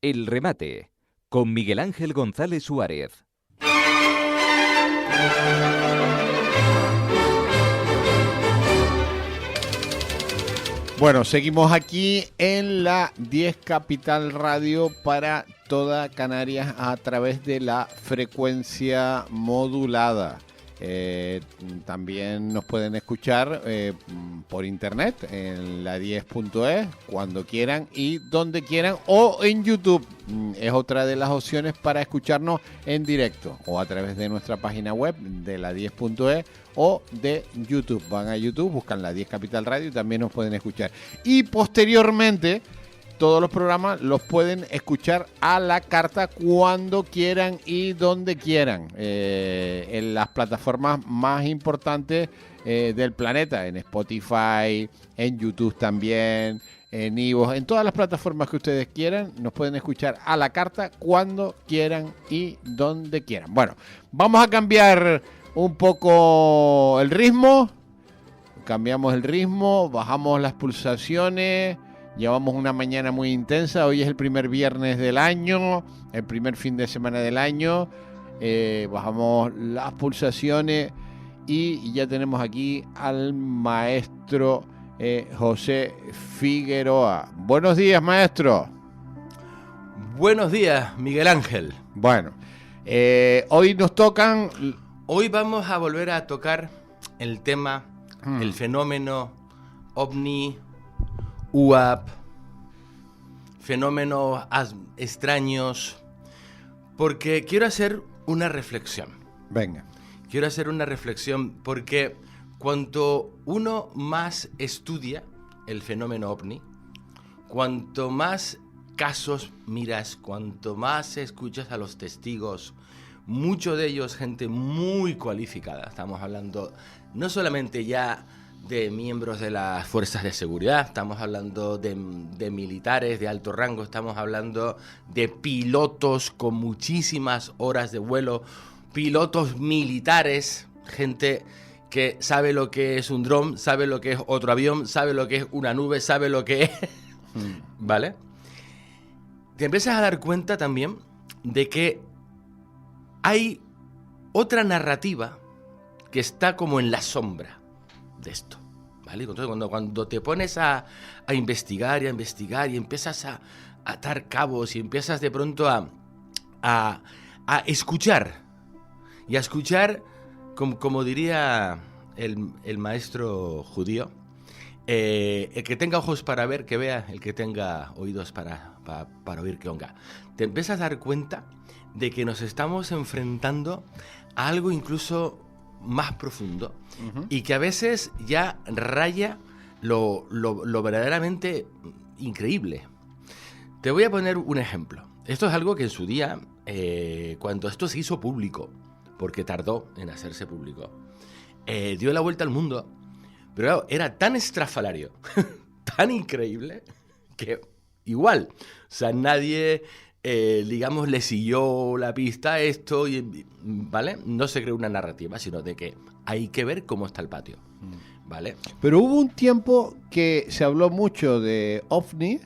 El remate, con Miguel Ángel González Suárez. Bueno, seguimos aquí en la 10 Capital Radio para toda Canarias a través de la frecuencia modulada. También nos pueden escuchar por internet en la 10.es cuando quieran y donde quieran, o en YouTube. Es otra de las opciones para escucharnos en directo, o a través de nuestra página web de la 10.es o de YouTube. Van a YouTube, buscan la 10 Capital Radio y también nos pueden escuchar. Y posteriormente todos los programas los pueden escuchar a la carta cuando quieran y donde quieran, en las plataformas más importantes del planeta, en Spotify, en YouTube también, en iVoox, en todas las plataformas que ustedes quieran, nos pueden escuchar a la carta cuando quieran y donde quieran. Bueno, vamos a cambiar un poco el ritmo, cambiamos el ritmo, bajamos las pulsaciones. Llevamos una mañana muy intensa, hoy es el primer viernes del año, el primer fin de semana del año, bajamos las pulsaciones y ya tenemos aquí al maestro José Figueroa. Buenos días, maestro. Buenos días, Miguel Ángel. Bueno, hoy nos tocan... Hoy vamos a volver a tocar el tema, el fenómeno OVNI, UAP, fenómenos extraños, porque quiero hacer una reflexión. Venga. Quiero hacer una reflexión porque cuanto uno más estudia el fenómeno OVNI, cuanto más casos miras, cuanto más escuchas a los testigos, muchos de ellos gente muy cualificada, estamos hablando no solamente ya de miembros de las fuerzas de seguridad, estamos hablando de militares de alto rango, estamos hablando de pilotos con muchísimas horas de vuelo, pilotos militares, gente que sabe lo que es un dron, sabe lo que es otro avión, sabe lo que es una nube, sabe lo que es... ¿Vale? Te empiezas a dar cuenta también de que hay otra narrativa que está como en la sombra de esto, ¿vale? Entonces, cuando te pones a investigar y a investigar y empiezas a atar cabos y empiezas de pronto a escuchar y a escuchar, como diría el maestro judío, el que tenga ojos para ver, que vea, el que tenga oídos para oír, que oiga. Te empiezas a dar cuenta de que nos estamos enfrentando a algo incluso más profundo, y que a veces ya raya lo verdaderamente increíble. Te voy a poner un ejemplo. Esto es algo que en su día, cuando esto se hizo público, porque tardó en hacerse público, dio la vuelta al mundo, pero claro, era tan estrafalario, tan increíble, que igual, o sea, nadie... digamos, le siguió la pista a esto, ¿vale? No se creó una narrativa, sino de que hay que ver cómo está el patio, ¿vale? Pero hubo un tiempo que se habló mucho de OVNI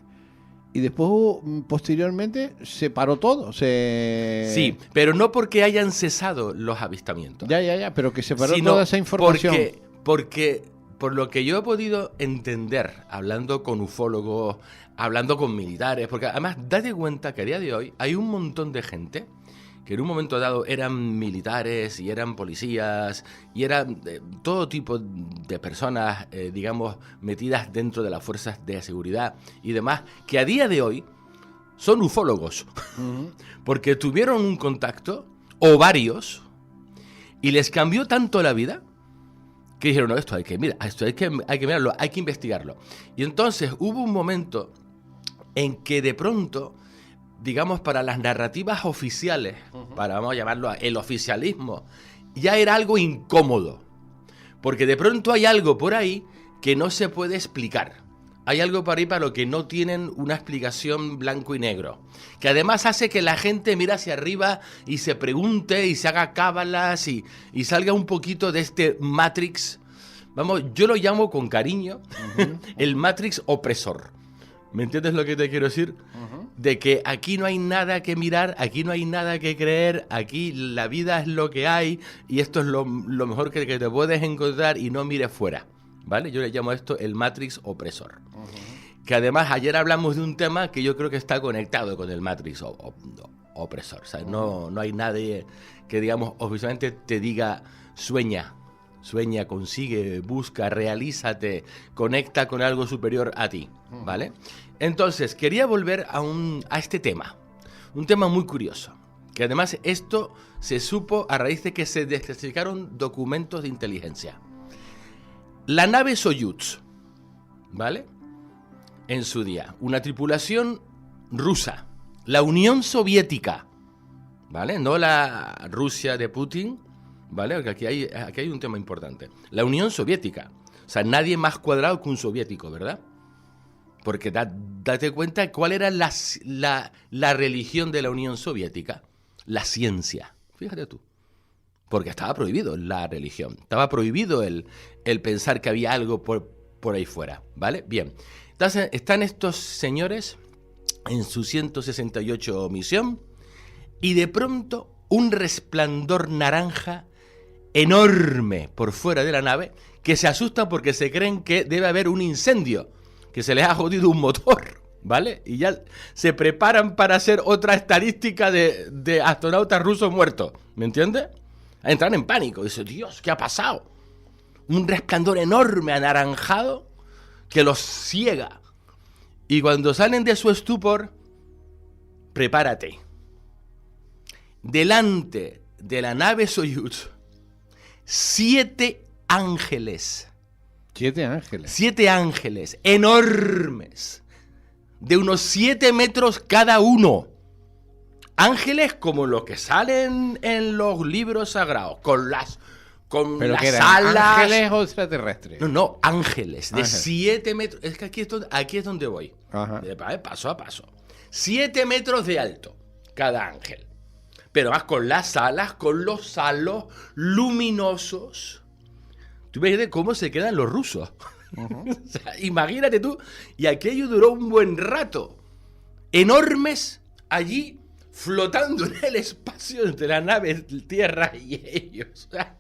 y después, posteriormente, se paró todo. Sí, pero no porque hayan cesado los avistamientos. Ya, pero que se paró toda esa información. Porque, por lo que yo he podido entender, hablando con ufólogos, hablando con militares, porque además date cuenta que a día de hoy hay un montón de gente que en un momento dado eran militares y eran policías y eran todo tipo de personas, digamos, metidas dentro de las fuerzas de seguridad y demás, que a día de hoy son ufólogos, porque tuvieron un contacto, o varios, y les cambió tanto la vida, que dijeron, no, esto hay que mirarlo, hay que investigarlo. Y entonces hubo un momento en que de pronto, digamos, para las narrativas oficiales, para, vamos a llamarlo, el oficialismo, ya era algo incómodo. Porque de pronto hay algo por ahí que no se puede explicar. Hay algo por ahí para lo que no tienen una explicación blanco y negro. Que además hace que la gente mire hacia arriba y se pregunte y se haga cábalas y salga un poquito de este Matrix. Vamos, yo lo llamo con cariño el Matrix opresor. ¿Me entiendes lo que te quiero decir? de que aquí no hay nada que mirar, aquí no hay nada que creer, aquí la vida es lo que hay y esto es lo mejor que te puedes encontrar y no mires fuera, ¿vale? Yo le llamo a esto el Matrix opresor. Que además ayer hablamos de un tema que yo creo que está conectado con el Matrix opresor. O sea, no hay nadie que, digamos, oficialmente te diga sueña, consigue, busca, realízate, conecta con algo superior a ti, ¿vale? Entonces, quería volver a este tema, un tema muy curioso, que además esto se supo a raíz de que se desclasificaron documentos de inteligencia. La nave Soyuz, ¿vale? En su día, una tripulación rusa, la Unión Soviética, ¿vale? No la Rusia de Putin, ¿vale? Porque aquí hay un tema importante. La Unión Soviética, o sea, nadie más cuadrado que un soviético, ¿verdad? Porque date cuenta cuál era la religión de la Unión Soviética. La ciencia. Fíjate tú. Porque estaba prohibido la religión. Estaba prohibido el pensar que había algo por ahí fuera. ¿Vale? Bien. Entonces, están estos señores en su 168 misión y de pronto un resplandor naranja enorme por fuera de la nave que se asustan porque se creen que debe haber un incendio, que se les ha jodido un motor, ¿vale? Y ya se preparan para hacer otra estadística de astronautas rusos muertos, ¿me entiendes? Entran en pánico, dicen, Dios, ¿qué ha pasado? Un resplandor enorme anaranjado que los ciega. Y cuando salen de su estupor, prepárate. Delante de la nave Soyuz, 7 ángeles. 7 ángeles. 7 ángeles enormes, de unos 7 metros cada uno. Ángeles como los que salen en los libros sagrados, con las ¿Pero que eran alas. ángeles o extraterrestres? No, ángeles de Ángeles. 7 metros. Es que aquí es donde voy. Ajá. Paso a paso. 7 metros de alto cada ángel. Pero más con las alas, con los halos luminosos. Tú ves cómo se quedan los rusos. O sea, imagínate tú. Y aquello duró un buen rato. Enormes allí flotando en el espacio entre la nave Tierra y ellos. O sea,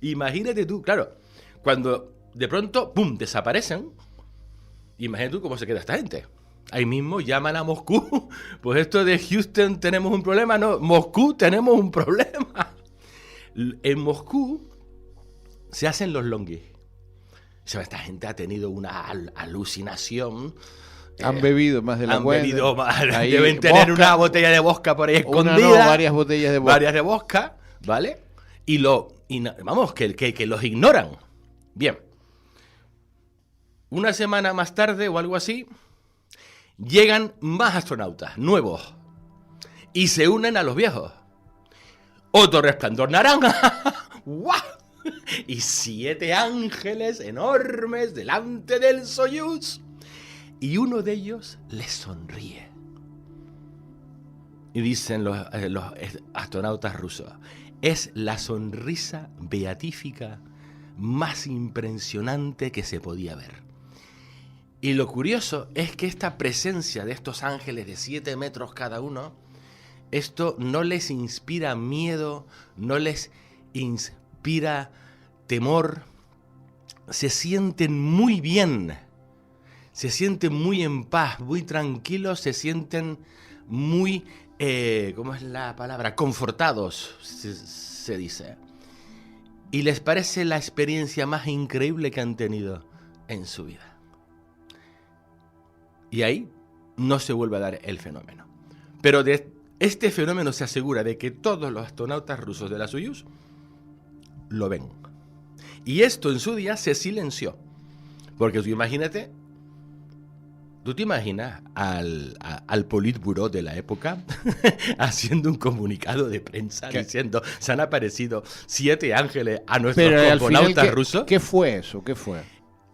imagínate tú. Claro, cuando de pronto, ¡pum!, desaparecen. Imagínate tú cómo se queda esta gente. Ahí mismo llaman a Moscú. Pues esto de Houston tenemos un problema. No, Moscú tenemos un problema. En Moscú se hacen los longis. Esta gente ha tenido una alucinación. Han bebido más de la cuenta. Han bebido más. Ahí, Deben tener vodka. una botella de vodka por ahí escondida. Una, no, varias botellas de vodka. Varias de vodka, ¿vale? Vamos, que los ignoran. Bien. Una semana más tarde o algo así, llegan más astronautas nuevos y se unen a los viejos. Otro resplandor naranja. ¡Guau! Y 7 ángeles enormes delante del Soyuz. Y uno de ellos les sonríe. Y dicen los astronautas rusos, es la sonrisa beatífica más impresionante que se podía ver. Y lo curioso es que esta presencia de estos ángeles de 7 metros cada uno, esto no les inspira miedo, no les inspira temor, se sienten muy bien, se sienten muy en paz, muy tranquilos, se sienten muy, ¿cómo es la palabra? Confortados, se dice. Y les parece la experiencia más increíble que han tenido en su vida. Y ahí no se vuelve a dar el fenómeno. Pero de este fenómeno se asegura de que todos los astronautas rusos de la Soyuz lo ven. Y esto en su día se silenció. Porque tú imagínate, tú te imaginas al Politburó de la época haciendo un comunicado de prensa diciendo, se han aparecido 7 ángeles a nuestros cosmonautas rusos. ¿Qué fue eso? ¿Qué fue?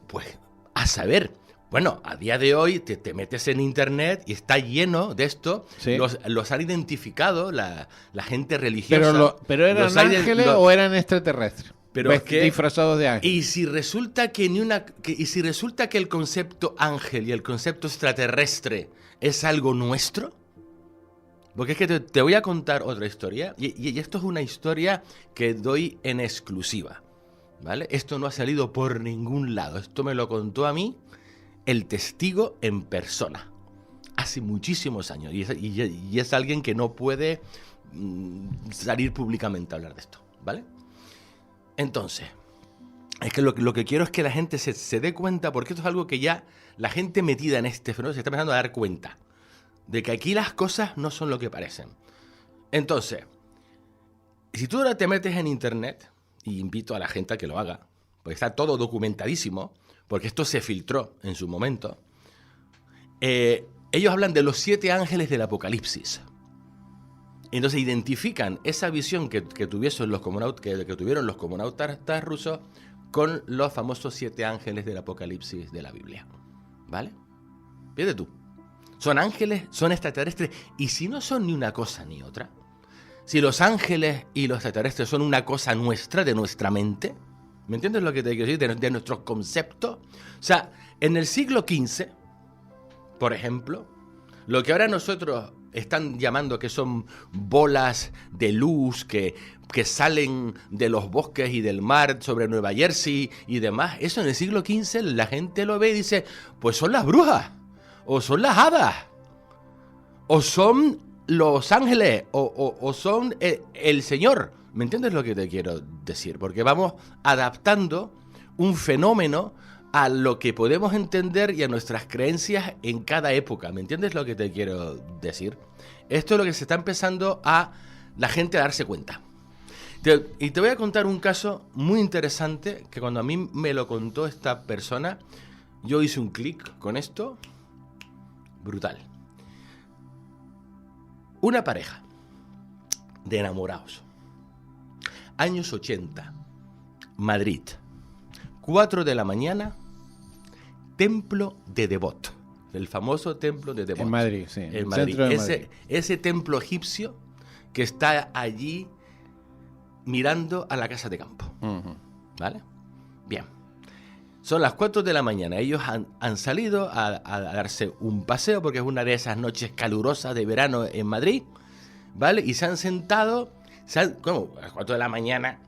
Pues, a saber. Bueno, a día de hoy te metes en internet y está lleno de esto. Sí. Los han identificado la gente religiosa. ¿Pero eran ángeles o eran extraterrestres? Pero es que disfrazados de ángel. y si resulta que el concepto ángel y el concepto extraterrestre es algo nuestro, porque es que te voy a contar otra historia, y esto es una historia que doy en exclusiva, ¿vale? Esto no ha salido por ningún lado, esto me lo contó a mí el testigo en persona, hace muchísimos años, y es alguien que no puede salir públicamente a hablar de esto, ¿vale? Entonces, es que lo que quiero es que la gente se dé cuenta, porque esto es algo que ya la gente metida en este fenómeno se está empezando a dar cuenta, de que aquí las cosas no son lo que parecen. Entonces, si tú ahora te metes en internet, y invito a la gente a que lo haga, porque está todo documentadísimo, porque esto se filtró en su momento, ellos hablan de los 7 ángeles del Apocalipsis. Entonces identifican esa visión que tuvieron los cosmonautas rusos con los famosos 7 ángeles del Apocalipsis de la Biblia. ¿Vale? Fíjate tú. Son ángeles, son extraterrestres, y si no son ni una cosa ni otra, si los ángeles y los extraterrestres son una cosa nuestra, de nuestra mente, ¿me entiendes lo que te quiero decir? De nuestros conceptos. O sea, en el siglo XV, por ejemplo, lo que ahora nosotros están llamando que son bolas de luz que salen de los bosques y del mar sobre Nueva Jersey y demás, eso en el siglo XV la gente lo ve y dice, pues son las brujas, o son las hadas, o son los ángeles, o son el Señor. ¿Me entiendes lo que te quiero decir? Porque vamos adaptando un fenómeno a lo que podemos entender y a nuestras creencias en cada época. ¿Me entiendes lo que te quiero decir? Esto es lo que se está empezando a la gente a darse cuenta. Y te voy a contar un caso muy interesante que cuando a mí me lo contó esta persona, yo hice un clic con esto. Brutal. Una pareja de enamorados. Años 80. Madrid. 4 de la mañana. Templo de Devot. El famoso templo de Devot. En Madrid, sí. En Madrid. Ese templo egipcio que está allí mirando a la casa de campo. Uh-huh. ¿Vale? Bien. Son las 4 de la mañana. Ellos han salido a darse un paseo porque es una de esas noches calurosas de verano en Madrid. ¿Vale? Y se han sentado. ¿Cómo? A las 4 de la mañana.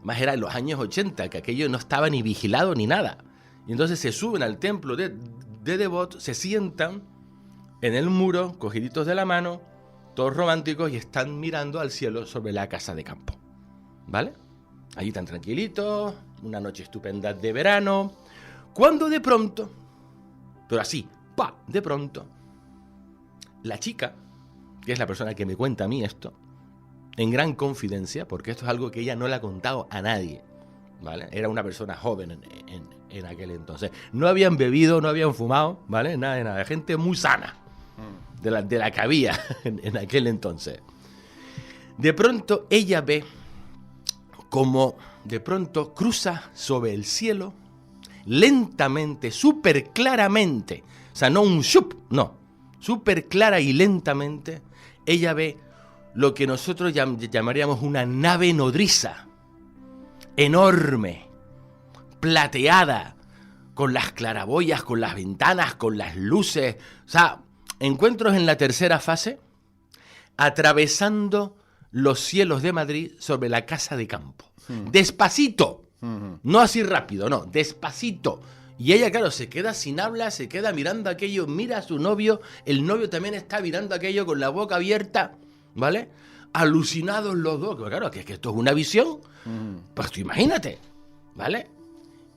Más era en los años 80, que aquello no estaba ni vigilado ni nada. Y entonces se suben al templo de Devot, se sientan en el muro, cogiditos de la mano, todos románticos, y están mirando al cielo sobre la casa de campo. ¿Vale? Allí están tranquilitos, una noche estupenda de verano, cuando de pronto, pero así, de pronto, la chica, que es la persona que me cuenta a mí esto, en gran confidencia, porque esto es algo que ella no le ha contado a nadie, ¿vale? Era una persona joven en aquel entonces. No habían bebido, no habían fumado, ¿vale? Nada de nada. Gente muy sana, de la que había en aquel entonces. De pronto ella ve como de pronto cruza sobre el cielo, lentamente, súper claramente, o sea, no un shup, no, súper clara y lentamente, ella ve lo que nosotros llamaríamos una nave nodriza, enorme, plateada, con las claraboyas, con las ventanas, con las luces, o sea, encuentros en la tercera fase, atravesando los cielos de Madrid sobre la casa de campo. Despacito, no así rápido, no, despacito. Y ella, claro, se queda sin habla, se queda mirando aquello, mira a su novio, el novio también está mirando aquello con la boca abierta, ¿vale? Alucinados los dos, claro, que esto es una visión, pues tú imagínate, ¿vale?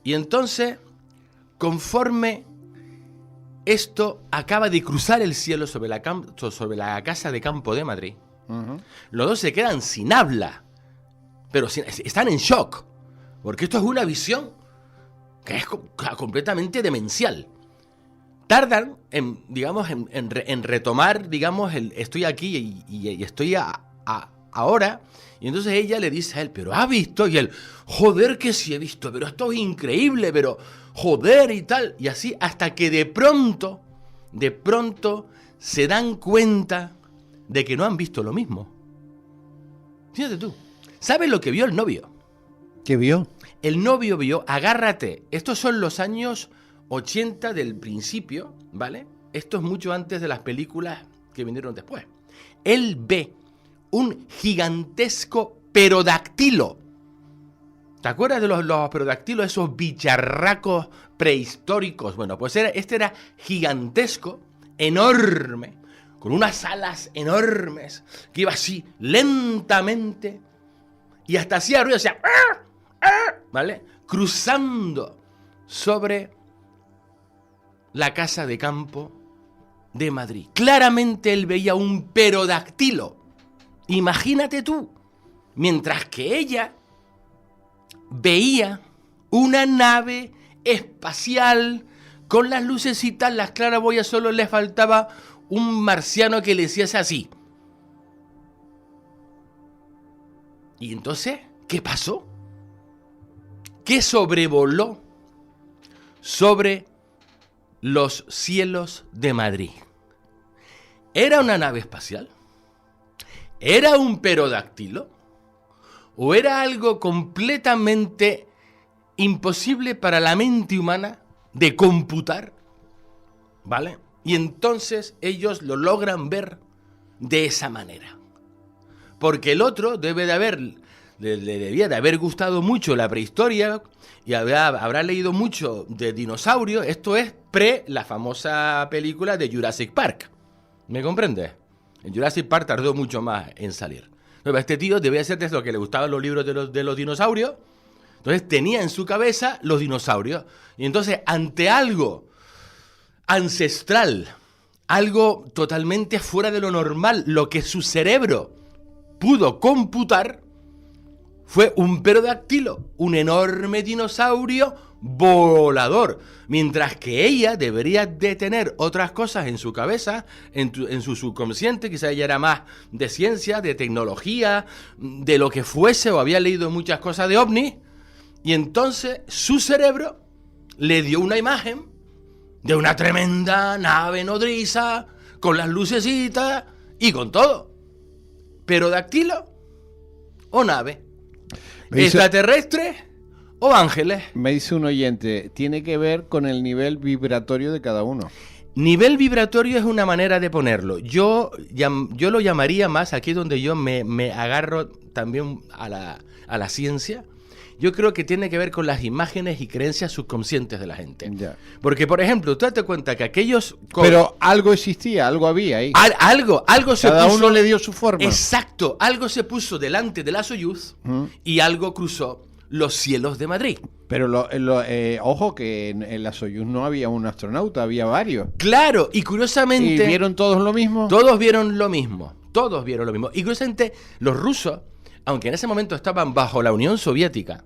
Y entonces, conforme esto acaba de cruzar el cielo sobre la casa de campo de Madrid, los dos se quedan sin habla, pero están en shock, porque esto es una visión que es completamente demencial. Tardan en retomar, digamos, estoy aquí y estoy ahora, y entonces ella le dice a él, pero ¿ha visto? Y él, joder que sí he visto, pero esto es increíble, pero joder y tal, y así hasta que de pronto se dan cuenta de que no han visto lo mismo. Fíjate tú, ¿sabes lo que vio el novio? ¿Qué vio? El novio vio, agárrate, estos son los años 80 del principio, ¿vale? Esto es mucho antes de las películas que vinieron después. Él ve un gigantesco perodactilo. ¿Te acuerdas de los perodactilos, esos bicharracos prehistóricos? Bueno, pues este era gigantesco, enorme, con unas alas enormes, que iba así lentamente y hasta hacía ruido, hacía... ¿vale? Cruzando sobre la casa de campo de Madrid. Claramente él veía un perodactilo. Imagínate tú. Mientras que ella veía una nave espacial con las lucecitas, las claraboyas, solo le faltaba un marciano que le hiciese así. Y entonces, ¿qué pasó? Que sobrevoló sobre los cielos de Madrid. ¿Era una nave espacial? ¿Era un perodactilo? ¿O era algo completamente imposible para la mente humana de computar? ¿Vale? Y entonces ellos lo logran ver de esa manera. Porque el otro le debía de haber gustado mucho la prehistoria y habrá leído mucho de dinosaurios. Esto es la famosa película de Jurassic Park. ¿Me comprendes? En Jurassic Park tardó mucho más en salir. Pero este tío debía ser de lo que le gustaban los libros de los dinosaurios. Entonces tenía en su cabeza los dinosaurios. Y entonces, ante algo ancestral, algo totalmente fuera de lo normal, lo que su cerebro pudo computar, fue un perodactilo, un enorme dinosaurio volador. Mientras que ella debería de tener otras cosas en su cabeza, en su subconsciente, quizá ella era más de ciencia, de tecnología, de lo que fuese, o había leído muchas cosas de ovnis, y entonces su cerebro le dio una imagen de una tremenda nave nodriza, con las lucecitas y con todo. ¿Perodactilo o nave? ¿Extraterrestres o ángeles? Me dice un oyente, tiene que ver con el nivel vibratorio de cada uno. Nivel vibratorio es una manera de ponerlo. Yo lo llamaría más, aquí donde yo me agarro también a la ciencia. Yo creo que tiene que ver con las imágenes y creencias subconscientes de la gente. Ya. Porque, por ejemplo, tú date cuenta que aquellos... Pero algo existía, algo había ahí. Algo se puso... Cada uno le dio su forma. Exacto, algo se puso delante de la Soyuz y algo cruzó los cielos de Madrid. Pero ojo que en la Soyuz no había un astronauta, había varios. Claro, y curiosamente... ¿Y vieron todos lo mismo? Todos vieron lo mismo. Y curiosamente, los rusos, aunque en ese momento estaban bajo la Unión Soviética,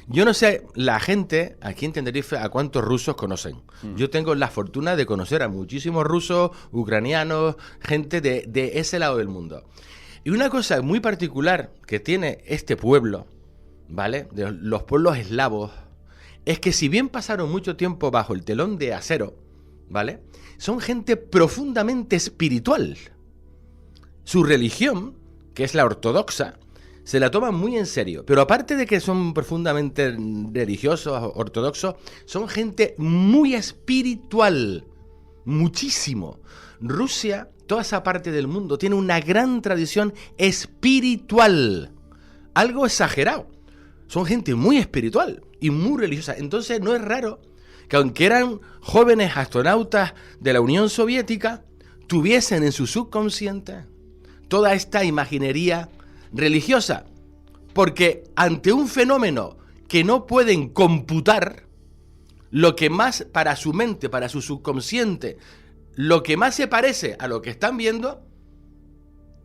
yo no sé, la gente aquí en Tenerife, ¿a cuántos rusos conocen? Yo tengo la fortuna de conocer a muchísimos rusos, ucranianos, gente de ese lado del mundo. Y una cosa muy particular que tiene este pueblo, ¿vale? De los pueblos eslavos, es que si bien pasaron mucho tiempo bajo el telón de acero, ¿vale? Son gente profundamente espiritual. Su religión, que es la ortodoxa, se la toman muy en serio. Pero aparte de que son profundamente religiosos, ortodoxos, son gente muy espiritual. Muchísimo. Rusia, toda esa parte del mundo, tiene una gran tradición espiritual. Algo exagerado. Son gente muy espiritual y muy religiosa. Entonces no es raro que aunque eran jóvenes astronautas de la Unión Soviética, tuviesen en su subconsciente toda esta imaginería religiosa, porque ante un fenómeno que no pueden computar, lo que más para su mente, para su subconsciente, lo que más se parece a lo que están viendo,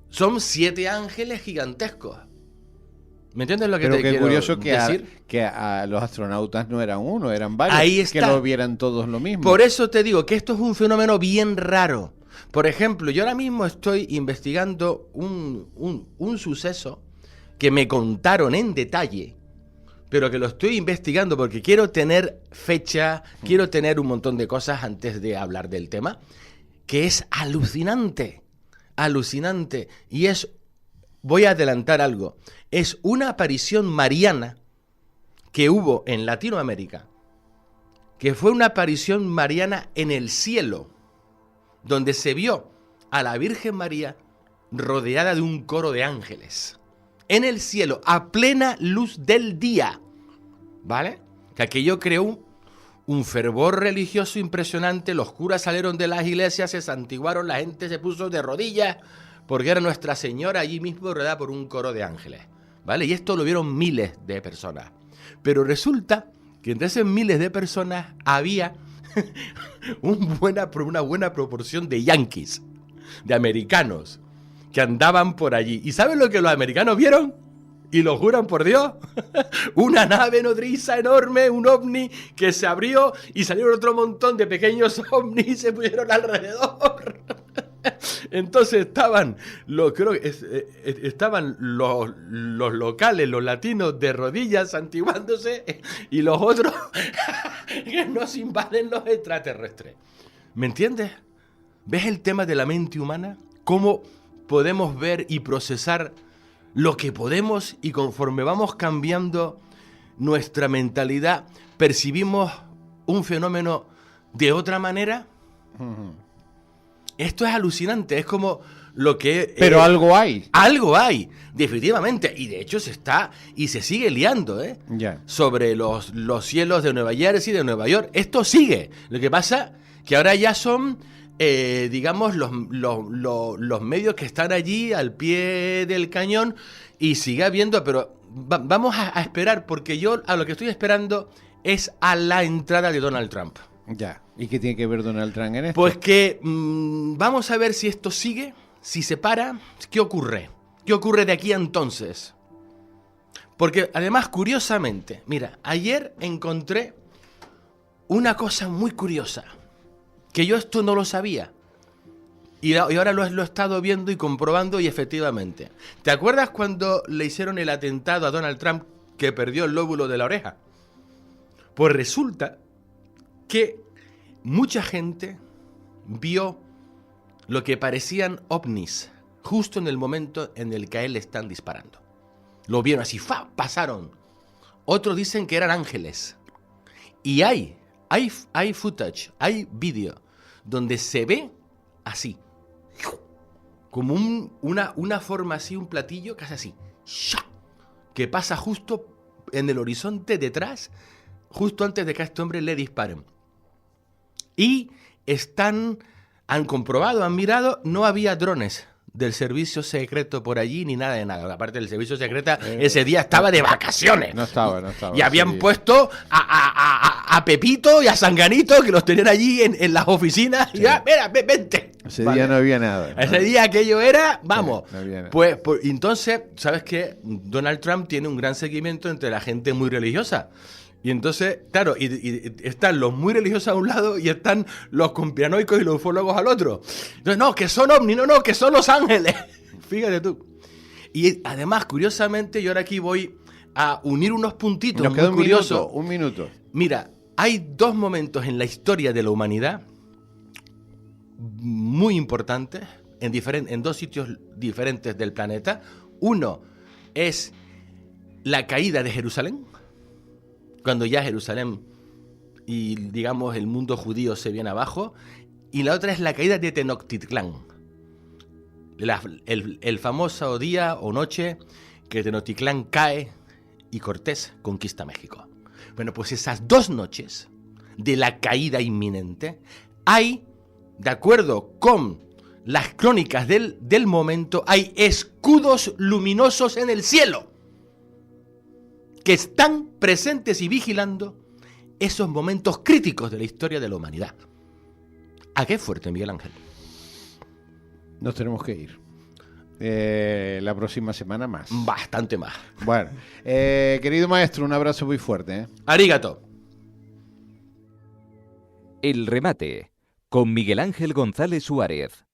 son 7 ángeles gigantescos. ¿Me entiendes lo que te quiero decir? Pero qué curioso que a los astronautas no eran uno, eran varios. Ahí está. Que lo vieran todos lo mismo. Por eso te digo que esto es un fenómeno bien raro. Por ejemplo, yo ahora mismo estoy investigando un suceso que me contaron en detalle, pero que lo estoy investigando porque quiero tener fecha, quiero tener un montón de cosas antes de hablar del tema, que es alucinante, y es voy a adelantar algo. Es una aparición mariana que hubo en Latinoamérica, que fue una aparición mariana en el cielo, donde se vio a la Virgen María rodeada de un coro de ángeles, en el cielo, a plena luz del día, ¿vale? Que aquello creó un fervor religioso impresionante, los curas salieron de las iglesias, se santiguaron, la gente se puso de rodillas, porque era Nuestra Señora allí mismo rodeada por un coro de ángeles, ¿vale? Y esto lo vieron miles de personas. Pero resulta que entre esas miles de personas había una buena proporción de yanquis, de americanos, que andaban por allí. ¿Y saben lo que los americanos vieron? Y lo juran por Dios. Una nave nodriza enorme, un ovni que se abrió y salieron otro montón de pequeños ovnis y se pusieron alrededor. Entonces estaban los locales, los latinos de rodillas santiguándose y los otros que nos invaden los extraterrestres. ¿Me entiendes? ¿Ves el tema de la mente humana? ¿Cómo podemos ver y procesar lo que podemos y conforme vamos cambiando nuestra mentalidad percibimos un fenómeno de otra manera? Esto es alucinante, es como lo que... Pero algo hay. Algo hay, definitivamente. Y de hecho se está y se sigue liando, Ya. sobre los cielos de Nueva Jersey, de Nueva York. Esto sigue. Lo que pasa que ahora ya son, digamos, los medios que están allí al pie del cañón y sigue habiendo, pero vamos a esperar, porque yo a lo que estoy esperando es a la entrada de Donald Trump. Ya. ¿Y qué tiene que ver Donald Trump en esto? Pues que vamos a ver si esto sigue, si se para, ¿qué ocurre? ¿Qué ocurre de aquí a entonces? Porque además, curiosamente, mira, ayer encontré una cosa muy curiosa, que yo esto no lo sabía. Y ahora lo he estado viendo y comprobando y efectivamente. ¿Te acuerdas cuando le hicieron el atentado a Donald Trump que perdió el lóbulo de la oreja? Pues resulta que mucha gente vio lo que parecían ovnis justo en el momento en el que a él le están disparando. Lo vieron así, ¡fa! Pasaron. Otros dicen que eran ángeles. Y hay footage, hay vídeo donde se ve así, como una forma así, un platillo casi así, que pasa justo en el horizonte detrás, justo antes de que a este hombre le disparen. Y han comprobado, han mirado, no había drones del servicio secreto por allí ni nada de nada. Aparte, el servicio secreto ese día estaba de vacaciones. No estaba. Y habían puesto a Pepito y a Sanganito, que los tenían allí en las oficinas. Sí. Y ya, mira, vente. Ese día no había nada. Ese día aquello era, vamos. Sí, no había nada. Pues entonces, ¿sabes qué? Donald Trump tiene un gran seguimiento entre la gente muy religiosa. Y entonces, claro, y están los muy religiosos a un lado y están los conspiranoicos y los ufólogos al otro. Entonces, no, que son ovnis, no, que son los ángeles. Fíjate tú. Y además, curiosamente, yo ahora aquí voy a unir unos puntitos Nos queda muy curiosos. un minuto. Mira, hay dos momentos en la historia de la humanidad muy importantes en dos sitios diferentes del planeta. Uno es la caída de Jerusalén, cuando ya Jerusalén y, digamos, el mundo judío se viene abajo, y la otra es la caída de Tenochtitlán, el famoso día o noche que Tenochtitlán cae y Cortés conquista México. Bueno, pues esas dos noches de la caída inminente hay, de acuerdo con las crónicas del momento, hay escudos luminosos en el cielo que están presentes y vigilando esos momentos críticos de la historia de la humanidad. ¿A qué fuerte, Miguel Ángel? Nos tenemos que ir. La próxima semana más. Bastante más. Bueno, querido maestro, un abrazo muy fuerte. Arigato. El remate con Miguel Ángel González Suárez.